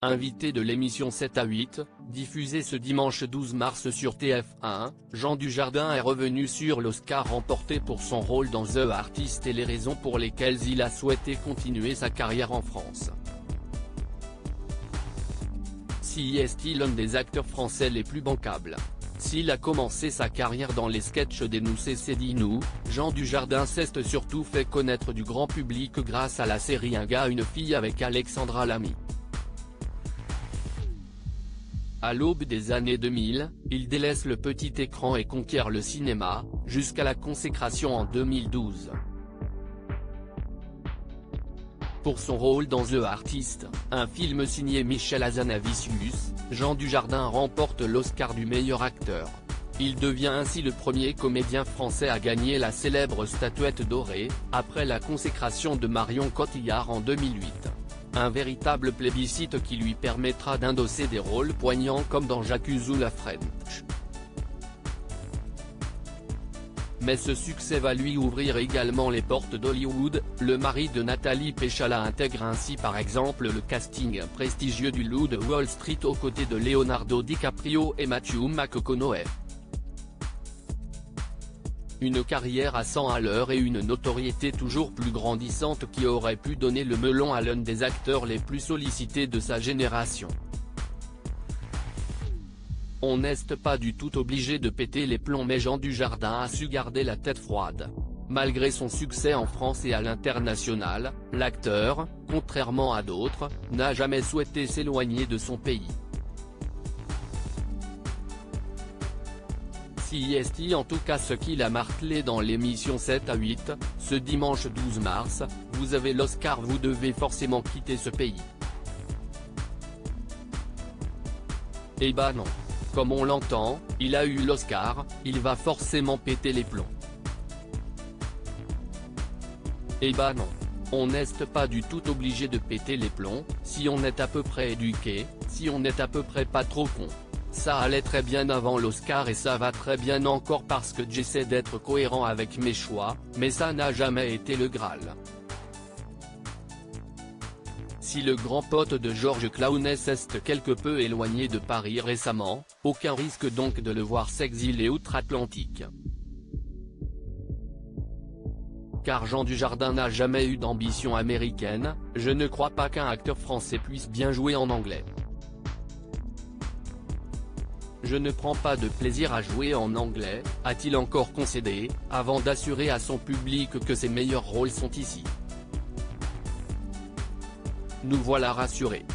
Invité de l'émission 7 à 8, diffusée ce dimanche 12 mars sur TF1, Jean Dujardin est revenu sur l'Oscar remporté pour son rôle dans The Artist et les raisons pour lesquelles il a souhaité continuer sa carrière en France. Si est-il l'un des acteurs français les plus bancables? S'il a commencé sa carrière dans les sketchs des Nous c'est dit nous, Jean Dujardin s'est surtout fait connaître du grand public grâce à la série Un gars une fille avec Alexandra Lamy. À l'aube des années 2000, il délaisse le petit écran et conquiert le cinéma, jusqu'à la consécration en 2012. Pour son rôle dans The Artist, un film signé Michel Hazanavicius, Jean Dujardin remporte l'Oscar du meilleur acteur. Il devient ainsi le premier comédien français à gagner la célèbre statuette dorée, après la consécration de Marion Cotillard en 2008. Un véritable plébiscite qui lui permettra d'endosser des rôles poignants comme dans J'accuse ou La French. Mais ce succès va lui ouvrir également les portes d'Hollywood. Le mari de Nathalie Péchala intègre ainsi par exemple le casting prestigieux du Loup de Wall Street aux côtés de Leonardo DiCaprio et Matthew McConaughey. Une carrière à 100 à l'heure et une notoriété toujours plus grandissante qui aurait pu donner le melon à l'un des acteurs les plus sollicités de sa génération. On n'est pas du tout obligé de péter les plombs, mais Jean Dujardin a su garder la tête froide. Malgré son succès en France et à l'international, l'acteur, contrairement à d'autres, n'a jamais souhaité s'éloigner de son pays. Si est en tout cas ce qu'il a martelé dans l'émission 7 à 8, ce dimanche 12 mars, vous avez l'Oscar, vous devez forcément quitter ce pays. Eh bah non. Comme on l'entend, il a eu l'Oscar, il va forcément péter les plombs. Eh bah non. On n'est pas du tout obligé de péter les plombs, si on est à peu près éduqué, si on est à peu près pas trop con. Ça allait très bien avant l'Oscar et ça va très bien encore parce que j'essaie d'être cohérent avec mes choix, mais ça n'a jamais été le Graal. Si le grand pote de Georges Clooney s'est quelque peu éloigné de Paris récemment, aucun risque donc de le voir s'exiler outre-Atlantique. Car Jean Dujardin n'a jamais eu d'ambition américaine, je ne crois pas qu'un acteur français puisse bien jouer en anglais. Je ne prends pas de plaisir à jouer en anglais, a-t-il encore concédé, avant d'assurer à son public que ses meilleurs rôles sont ici. Nous voilà rassurés.